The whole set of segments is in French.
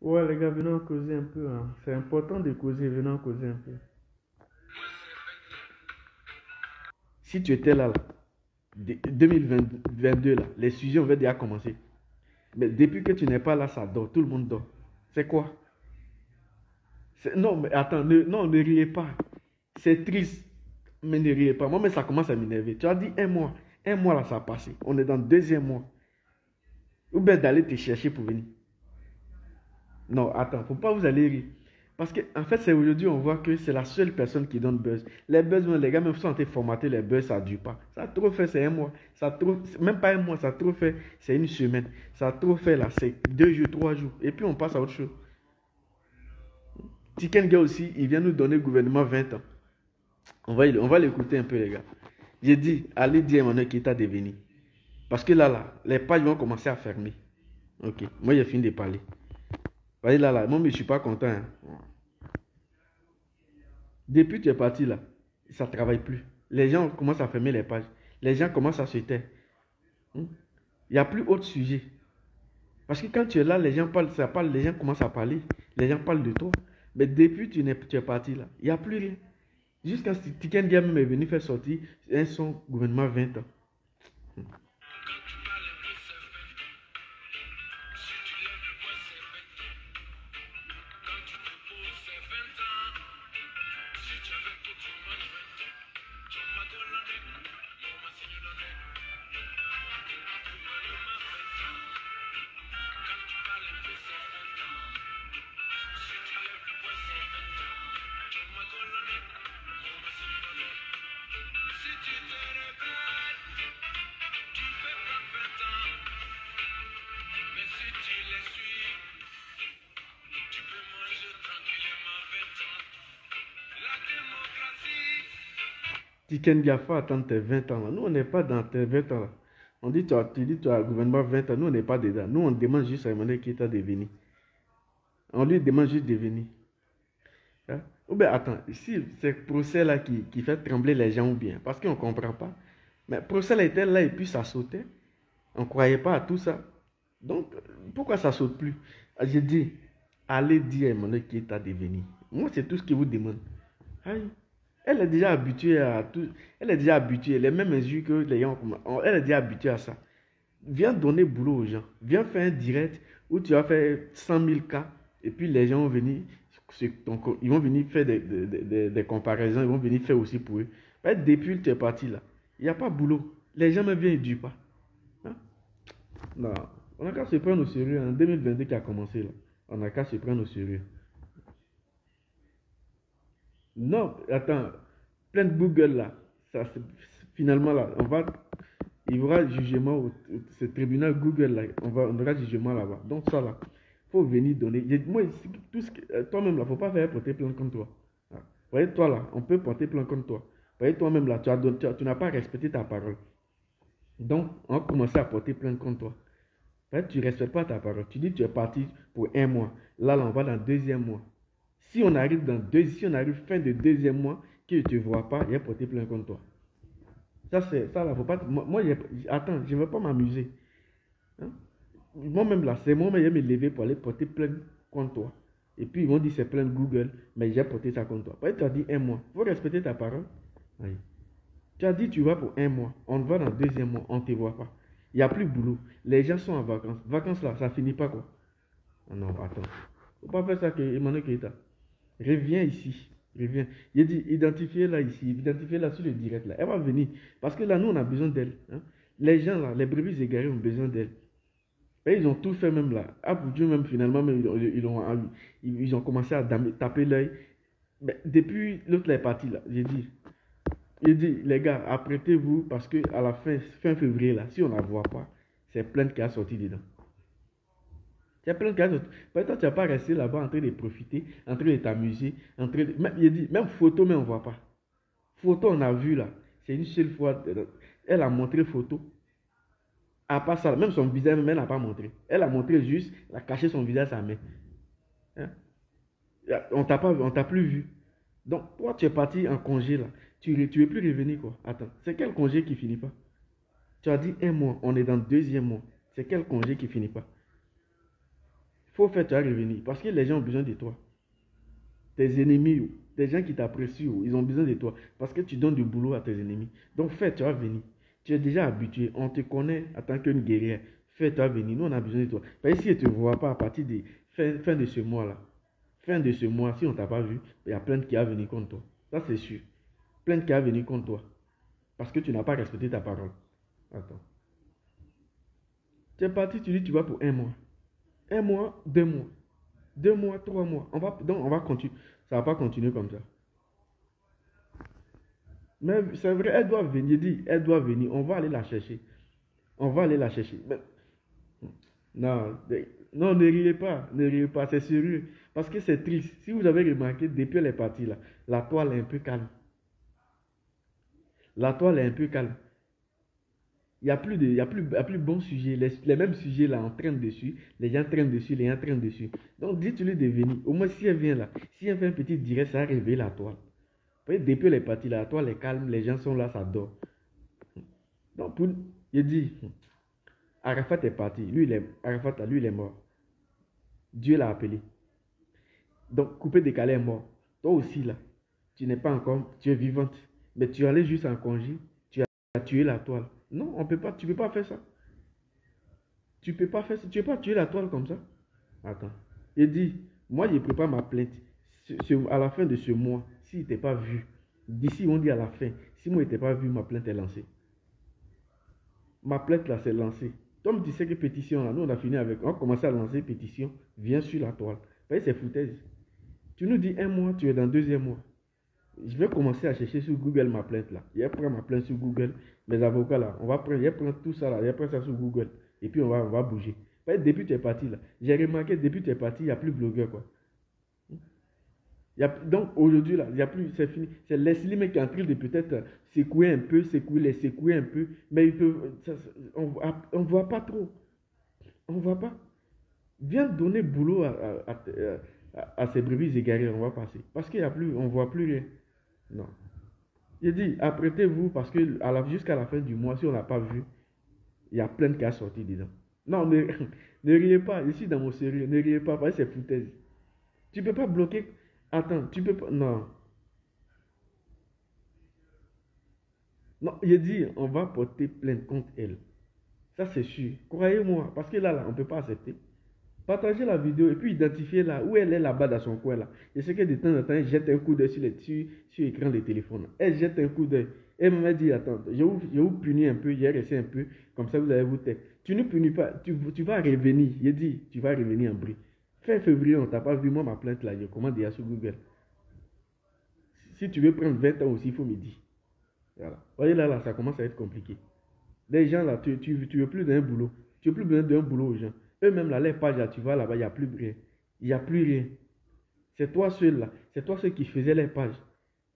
Ouais, les gars, venons causer un peu, hein. C'est important de causer, venons causer un peu. Si tu étais là, 2022, là, les sujets ont déjà commencé. Mais depuis que tu n'es pas là, ça dort, tout le monde dort. C'est quoi? Non, mais attends, non, ne riez pas. C'est triste, mais ne riez pas. Moi, mais ça commence à m'énerver. Tu as dit un mois. Un mois, là, ça a passé. On est dans le deuxième mois. Ou bien d'aller te chercher pour venir. Non, attends, faut pas vous aller rire. Parce que, en fait, c'est aujourd'hui, on voit que c'est la seule personne qui donne buzz. Les buzz, les gars, même si on été formaté, les buzz, ça ne dure pas. Ça a trop fait, c'est un mois. Ça a trop, même pas un mois, ça a trop fait, c'est une semaine. Ça a trop fait, là, c'est 2 jours, 3 jours. Et puis, on passe à autre chose. Tiken Gars aussi, il vient nous donner le gouvernement 20 ans. On va l'écouter un peu, les gars. J'ai dit, allez dire à Emmanuel Keita de venir. Parce que là, les pages vont commencer à fermer. Ok, moi, j'ai fini de parler. Voyez là, moi, mais je suis pas content, hein. Depuis que tu es parti là, ça ne travaille plus. Les gens commencent à fermer les pages. Les gens commencent à se taire. Hmm? Il n'y a plus autre sujet. Parce que quand tu es là, les gens parlent, ça parle, les gens commencent à parler. Les gens parlent de toi. Mais depuis que tu es parti là, il n'y a plus rien. Jusqu'à ce que Tiken Dia même est venu faire sortir son gouvernement 20 ans. Tiken Dia, faut attendre tes 20 ans là. Nous, on n'est pas dans tes 20 ans là. On dit, tu dis, tu as le gouvernement 20 ans. Nous, on n'est pas dedans. Nous, on demande juste à Emmanuel Keita de venir. On lui demande juste de venir. Hein? Ou bien, attends, si c'est le procès là qui fait trembler les gens ou bien, parce qu'on ne comprend pas. Mais le procès là était là et puis ça sautait. On ne croyait pas à tout ça. Donc, pourquoi ça ne saute plus? J'ai dit, allez dire à Emmanuel Keita de venir. Moi, c'est tout ce qu'il vous demande. Aïe. Elle est déjà habituée à tout. Elle est déjà habituée. Les mêmes mesures que les gens. Elle est déjà habituée à ça. Viens donner boulot aux gens. Viens faire un direct où tu vas faire 100 000 cas et puis les gens vont venir, ils vont venir faire des comparaisons, ils vont venir faire aussi pour eux. Mais depuis que tu es parti là, il n'y a pas de boulot. Les gens ne viennent, ils ne durent pas. Hein? Non, on n'a qu'à se prendre au sérieux. En 2022 qui a commencé là, on n'a qu'à se prendre au sérieux. Non, attends, plein de Google là, ça, finalement là, il y aura jugement ce tribunal Google là, on aura jugement là-bas. Donc ça là, faut venir donner. Moi, tout ce toi-même là, faut pas faire porter plainte contre toi. Ah. Vous voyez, toi là, on peut porter plainte contre toi. Vous voyez, toi-même là, tu n'as pas respecté ta parole. Donc, on va commencer à porter plainte contre toi. Vous voyez, tu ne respectes pas ta parole. Tu dis que tu es parti pour un mois. Là, on va dans le deuxième mois. Si on arrive fin de deuxième mois, que je ne te vois pas, il y a porté plainte contre toi. Ça, c'est ça, là, faut pas. Attends, je ne veux pas m'amuser. Hein? Moi-même, là, c'est moi-même, je vais me lever pour aller porter plainte contre toi. Et puis, ils vont dire c'est plainte Google, mais j'ai porté ça contre toi. Tu as dit un mois. Il faut respecter ta parole. Oui. Tu as dit tu vas pour un mois. On va dans le deuxième mois, on ne te voit pas. Il n'y a plus de boulot. Les gens sont en vacances. Vacances là, ça finit pas quoi. Ah non, attends. Faut pas faire ça que Emmanuel Keita. Reviens ici. Reviens. Il dit identifiez là ici. Identifiez là sur le direct là. Elle va venir. Parce que là, nous, on a besoin d'elle. Hein. Les gens là, les brebis égarés ont besoin d'elle. Et ils ont tout fait même là. Ah, pour Dieu, même finalement, même, ils ont commencé à taper l'œil. Mais depuis l'autre est parti là, j'ai dit, les gars, apprêtez-vous parce que à la fin février là, si on ne la voit pas, c'est plainte qui a sorti dedans. Il y a plein de cas. Peut-être tu n'as pas resté là-bas en train de profiter, en train de t'amuser, en train de. Même, il dit, même photo, mais on ne voit pas. Photo, on a vu là. C'est une seule fois. Elle a montré photo. À part ça, même son visage, même elle n'a pas montré. Elle a montré juste, elle a caché son visage à sa main. Hein? On t'a plus vu. Donc, toi, tu es parti en congé là. Tu ne veux plus revenir quoi. Attends, c'est quel congé qui finit pas? Tu as dit un mois, on est dans le deuxième mois. C'est quel congé qui finit pas? Faut faire, tu vas revenir. Parce que les gens ont besoin de toi. Tes ennemis, des gens qui t'apprécient, ils ont besoin de toi. Parce que tu donnes du boulot à tes ennemis. Donc fais, tu vas venir. Tu es déjà habitué. On te connaît en tant qu'une guerrière. Fais, tu vas venir. Nous, on a besoin de toi. Parce que si tu ne te vois pas à partir de fin de ce mois-là, fin de ce mois, si on ne t'a pas vu, il y a plein qui va venir contre toi. Ça, c'est sûr. Plein qui va venir contre toi. Parce que tu n'as pas respecté ta parole. Attends. Tu es parti, tu dis tu vas pour un mois. Un mois, 2 mois. 2 mois, 3 mois. Donc, on va continuer. Ça ne va pas continuer comme ça. Mais c'est vrai, elle doit venir. Dit, elle doit venir. On va aller la chercher. On va aller la chercher. Mais, non, non, ne riez pas. Ne riez pas. C'est sérieux. Parce que c'est triste. Si vous avez remarqué, depuis elle est partie là, la toile est un peu calme. La toile est un peu calme. Il n'y a plus de, il y a plus bon sujet. Les mêmes sujets là, on traîne dessus. Les gens traînent dessus, les gens traînent dessus. Donc, dites-lui de venir. Au moins, si elle vient là, si elle fait un petit direct, ça va réveiller la toile. Vous voyez, depuis les parties là, la toile est calme, les gens sont là, ça dort. Donc, il dit, Arafat est parti. Arafat, lui, il est mort. Dieu l'a appelé. Donc, coupé décalé est mort. Toi aussi là, tu n'es pas encore, tu es vivante. Mais tu allais juste en congé, tu as tué la toile. Non, on peut pas, tu peux pas faire ça. Tu peux pas faire ça. Tu peux pas tuer la toile comme ça. Attends. Il dit, moi je prépare ma plainte. À la fin de ce mois, s'il n'était pas vu, d'ici on dit à la fin, si moi il n'était pas vu, ma plainte est lancée. Ma plainte là, c'est lancée. Comme tu sais que pétition là, nous on a fini avec, on a commencé à lancer pétition, viens sur la toile. Vous voyez, c'est foutaise. Tu nous dis un mois, tu es dans le deuxième mois. Je vais commencer à chercher sur Google ma plainte là. Je vais prendre ma plainte sur Google. Mes avocats là, je vais prendre tout ça là, je vais prendre ça sur Google. Et puis on va bouger. Depuis tu es parti là. J'ai remarqué, depuis tu es parti, il n'y a plus de blogueur quoi. Donc aujourd'hui là, il y a plus, c'est fini. C'est Leslie mais qui est en train de peut-être secouer un peu, secouer un peu. Mais on ne voit pas trop. On ne voit pas. Viens donner boulot à ces brebis égarées, on va passer. Parce qu'il y a plus, on ne voit plus rien. Non. J'ai dit, apprêtez-vous parce que jusqu'à la fin du mois, si on n'a pas vu, il y a plein de cas sortis dedans. Non, ne riez pas, je suis dans mon sérieux, ne riez pas, parce que c'est foutaise. Tu ne peux pas bloquer. Attends, tu peux pas. Non. Non, j'ai dit, on va porter plainte contre elle. Ça, c'est sûr. Croyez-moi, parce que là, on ne peut pas accepter. Partagez la vidéo et puis identifiez là où elle est là-bas dans son coin là. Je sais que de temps en temps, elle jette un coup d'œil sur l'écran de téléphone. Elle jette un coup d'œil. Elle m'a dit, attends, je vous punis un peu, j'ai resté un peu, comme ça vous allez vous taire. Tu ne punis pas, tu vas revenir. J'ai dit, tu vas revenir en bris. Fin février, on t'a pas vu, moi ma plainte là, je commande déjà sur Google. Si tu veux prendre 20 ans aussi, il faut me dire. Voilà. Vous voyez là, ça commence à être compliqué. Les gens là, tu veux plus d'un boulot. Tu veux plus besoin d'un boulot aux gens. Eux-mêmes là, les pages là, tu vas là-bas, il n'y a plus rien. Il n'y a plus rien. C'est toi seul là. C'est toi seul qui faisais les pages.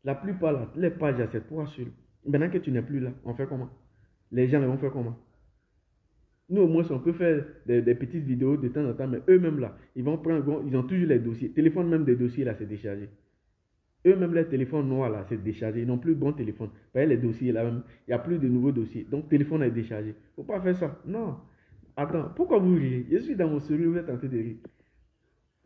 La plupart là, les pages là, c'est toi seul. Maintenant que tu n'es plus là, on fait comment? Les gens là vont faire comment? Nous au moins, on peut faire des petites vidéos de temps en temps, mais eux-mêmes là, ils vont prendre, ils ont toujours les dossiers. Téléphone même des dossiers là, c'est déchargé. Eux-mêmes, les téléphones noirs là, c'est déchargé. Ils n'ont plus de bon téléphone. Vous voyez les dossiers là même, il n'y a plus de nouveaux dossiers. Donc, téléphone est déchargé. Faut pas faire ça. Non. Attends, pourquoi vous riez? Je suis dans mon sérieux, vous êtes tenté de rire.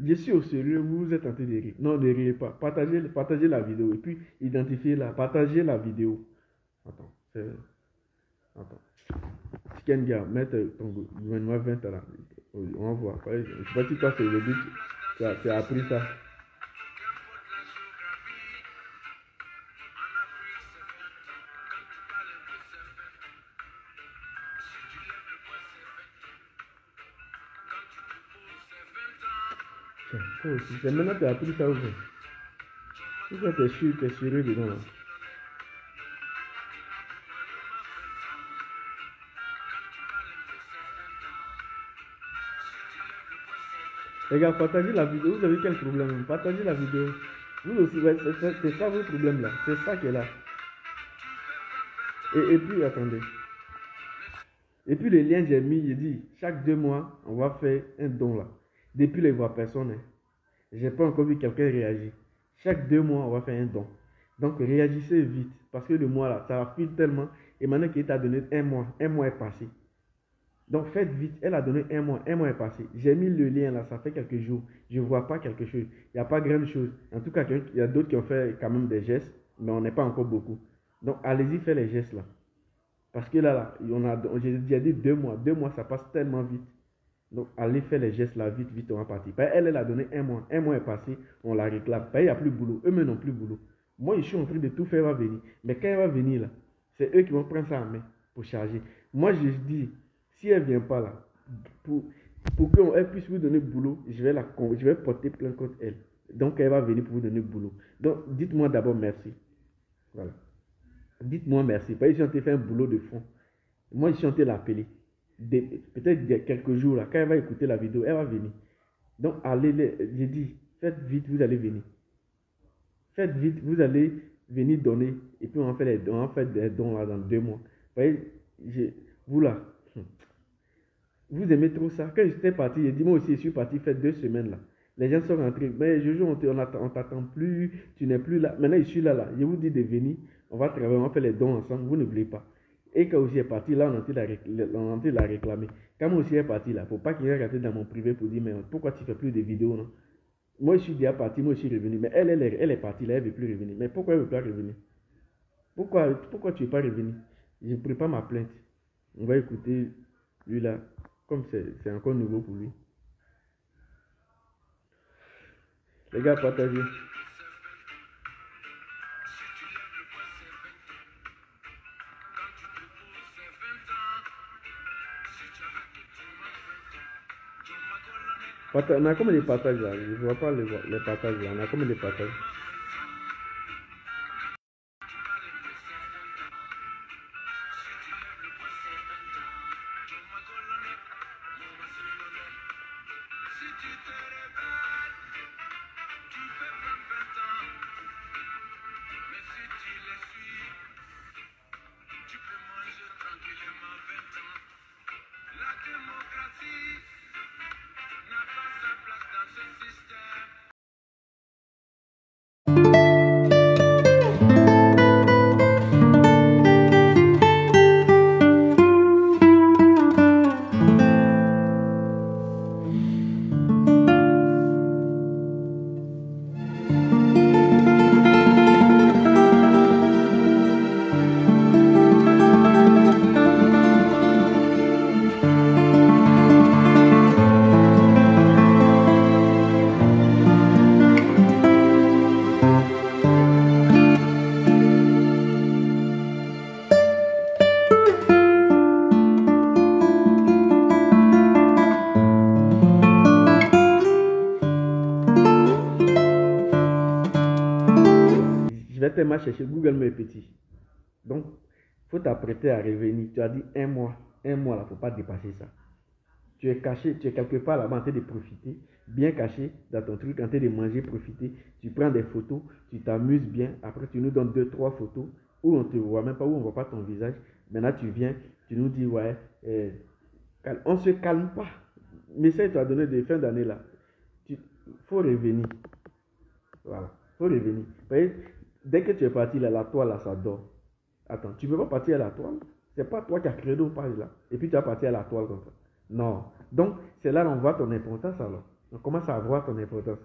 Je suis au sérieux, vous êtes tenté de rire. Non, ne riez pas. Partagez la vidéo et puis identifiez-la. Partagez la vidéo. Attends, attends. Kenga, mettre ton gouvernement 20 là. On va voir. Je ne sais pas si toi, c'est le but. Tu as appris ça. C'est maintenant que tu as appris ça aussi. Tu es sûr, tu es sérieux dedans là. Les gars, partagez la vidéo. Vous avez quel problème? Partagez la vidéo. Vous aussi, ouais, c'est ça votre problème là. C'est ça qui est là. Et puis, attendez. Et puis, le lien, j'ai mis, j'ai dit, chaque 2 mois, on va faire un don là. Depuis les voix personne. Hein. J'ai pas encore vu quelqu'un réagir. Chaque 2 mois, on va faire un don. Donc, réagissez vite. Parce que le mois là, ça file tellement. Et maintenant qu'il t'a donné un mois est passé. Donc faites vite, elle a donné un mois est passé. J'ai mis le lien là, ça fait quelques jours. Je ne vois pas quelque chose. Il n'y a pas grand chose. En tout cas, il y a d'autres qui ont fait quand même des gestes, mais on n'est pas encore beaucoup. Donc allez-y, faites les gestes là. Parce que là, j'ai dit 2 mois. 2 mois, ça passe tellement vite. Donc allez faire les gestes là, vite, vite, on va partir. Elle a donné un mois. Un mois est passé, on la réclame. Il n'y a plus de boulot. Eux-mêmes n'ont plus de boulot. Moi, je suis en train de tout faire, elle va venir. Mais quand elle va venir là, c'est eux qui vont prendre ça en main pour charger. Moi, je dis, si elle ne vient pas là, pour qu'elle puisse vous donner boulot, je vais porter plainte contre elle. Donc, elle va venir pour vous donner boulot. Donc, dites-moi d'abord merci. Voilà. Dites-moi merci. Parce que je suis en train de faire un boulot de fond. Moi, je suis en train de l'appeler. Peut-être quelques jours là, quand elle va écouter la vidéo, elle va venir. Donc, allez, j'ai dit, faites vite, vous allez venir. Faites vite, vous allez venir donner. Et puis, on va faire des dons là dans 2 mois. Vous voyez, vous là, vous aimez trop ça. Quand j'étais parti, j'ai dit, moi aussi, je suis parti faire 2 semaines là. Les gens sont rentrés. Mais Jojo, on t'attend plus, tu n'es plus là. Maintenant, je suis là. Je vous dis de venir. On va travailler, on va faire les dons ensemble. Vous n'oubliez pas. Et quand aussi est parti, là, on a envie de la réclamer. Quand moi aussi est parti là, faut pas qu'il ait raté dans mon privé pour dire, mais pourquoi tu fais plus de vidéos, non? Moi, je suis déjà parti, moi, je suis revenu. Mais elle est partie là, elle ne veut plus revenir. Mais pourquoi elle ne veut pas revenir? Pourquoi tu ne veux pas revenir? Je prépare ma plainte. On va écouter lui là, comme c'est encore nouveau pour lui. Les gars, partagez. On a comme les partages là, je ne vois pas les partages là, on a comme les partages. Je vais tellement chercher, Google me est petit. Donc, il faut t'apprêter à revenir. Tu as dit un mois là, il ne faut pas dépasser ça. Tu es caché, tu es quelque part là-bas en train de profiter, bien caché dans ton truc, en train de manger, profiter. Tu prends des photos, tu t'amuses bien. Après, tu nous donnes 2-3 photos où on ne te voit même pas, où on ne voit pas ton visage. Maintenant, tu viens, tu nous dis, ouais, on ne se calme pas. Mais ça, tu as donné des fins d'année là. Il faut revenir. Voilà, il faut revenir. Vous voyez, dès que tu es parti là, la toile là, ça dort. Attends, tu ne peux pas partir à la toile. C'est pas toi qui as créé nos pages là. Et puis tu vas partir à la toile comme ça. Non. Donc, c'est là qu'on voit ton importance alors. On commence à voir ton importance.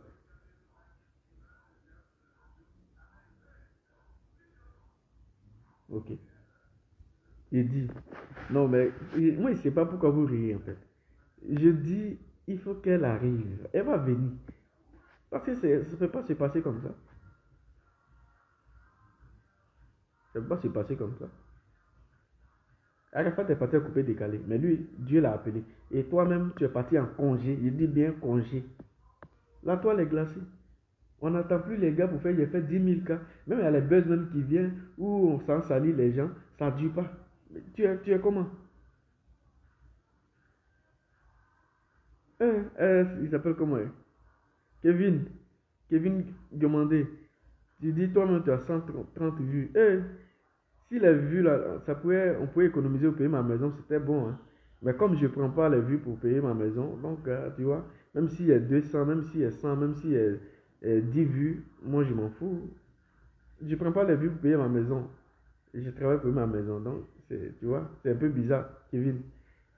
Ok. Il dit, non mais, moi je ne sais pas pourquoi vous riez en fait. Je dis, il faut qu'elle arrive. Elle va venir. Parce que ça ne peut pas se passer comme ça. Ça ne peut pas se passer comme ça. Arafat est parti à couper décalé. Mais lui, Dieu l'a appelé. Et toi-même, tu es parti en congé. Il dit bien congé. La toile est glacée. On n'attend plus les gars pour faire, j'ai fait 10 000 cas. Même il y a les buzz même qui viennent où on s'en salit les gens. Ça ne dure pas. Mais tu es comment? Il s'appelle comment? Kevin. Kevin demandait. Tu dis toi-même tu as 130 vues. Si les vues là, on pouvait économiser pour payer ma maison, c'était bon. Hein. Mais comme je ne prends pas les vues pour payer ma maison, donc tu vois, même s'il y a 200, même s'il y a 100, même s'il y a 10 vues, moi je m'en fous. Je ne prends pas les vues pour payer ma maison. Je travaille pour ma maison. Donc, tu vois, c'est un peu bizarre, Kevin.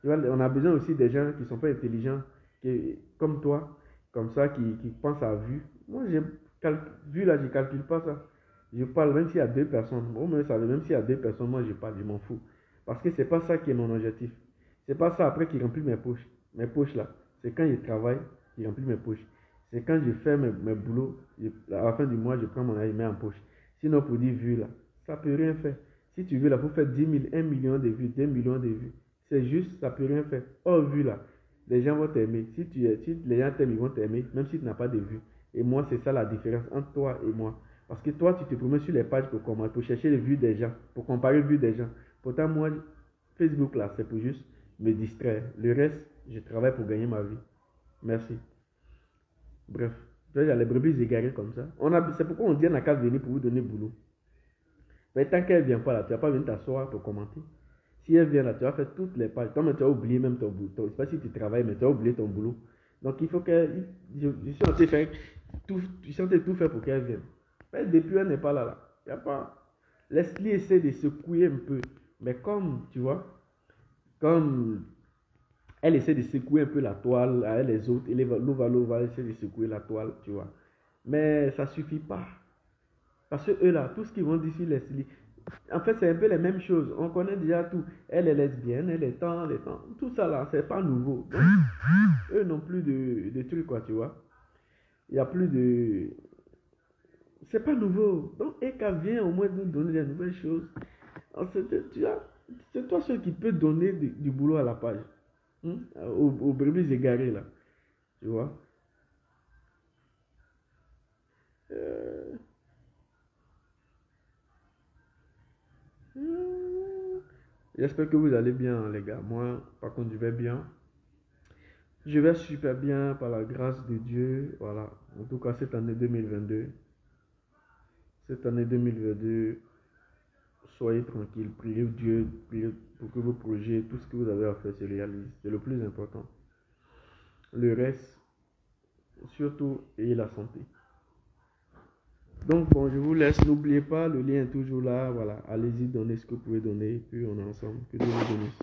Tu vois, on a besoin aussi des gens qui ne sont pas intelligents, comme toi, comme ça, qui pensent à vue. Moi, vue là, je ne calcule pas ça. Je parle même s'il y a deux personnes. Au moins, ça, même s'il y a deux personnes, moi, je parle, je m'en fous. Parce que c'est pas ça qui est mon objectif. C'est pas ça après qui remplit mes poches. Mes poches là, c'est quand je travaille qui remplit mes poches. C'est quand je fais mes boulots, à la fin du mois, je prends mon argent et mets en poche. Sinon, pour dire vue là, ça peut rien faire. Si tu veux là, pour faire 10 000, 1 million de vues, 2 millions de vues, c'est juste, ça peut rien faire. Oh, vue là, les gens vont t'aimer. Si les gens t'aiment, ils vont t'aimer, même si tu n'as pas de vues. Et moi, c'est ça la différence entre toi et moi. Parce que toi, tu te promets sur les pages pour chercher les vues des gens, pour comparer les vues des gens. Pourtant, moi, Facebook, là, c'est pour juste me distraire. Le reste, je travaille pour gagner ma vie. Merci. Bref, tu vois, il y a les brebis égarées comme ça. C'est pourquoi on dit à n'a qu'à venir pour vous donner boulot. Mais tant qu'elle ne vient pas là, tu vas pas venir t'asseoir pour commenter. Si elle vient là, tu vas faire toutes les pages. Toi, mais tu as oublié même ton boulot. Je ne sais pas si tu travailles, mais tu as oublié ton boulot. Donc, il faut que. Je suis en train de faire tout faire pour qu'elle vienne. Mais depuis, elle n'est pas là. Il n'y a pas. Laisse-lui essayer de secouer un peu. Mais comme, tu vois, comme elle essaie de secouer un peu la toile, avec les autres, et l'ova essaie de secouer la toile, tu vois. Mais ça ne suffit pas. Parce que eux là, tout ce qu'ils vont dire sur Leslie, en fait, c'est un peu les mêmes choses. On connaît déjà tout. Elle est lesbienne, elle est tant. Tout ça là, c'est pas nouveau. Donc, eux n'ont plus de trucs, quoi, tu vois. Il n'y a plus de. C'est pas nouveau. Donc, Eka vient au moins nous donner des nouvelles choses. C'est toi seul qui peut donner du boulot à la page. Aux brebis égarées, là. Tu vois. Euh, J'espère que vous allez bien, les gars. Moi, par contre, je vais bien. Je vais super bien par la grâce de Dieu. Voilà. En tout cas, cette année 2022. Cette année 2022, soyez tranquille. Priez Dieu. Priez pour que vos projets, tout ce que vous avez à faire se réalise. C'est le plus important. Le reste, surtout, ayez la santé. Donc, bon, je vous laisse. N'oubliez pas, le lien est toujours là. Voilà. Allez-y, donnez ce que vous pouvez donner. Puis on est ensemble. Que Dieu vous bénisse.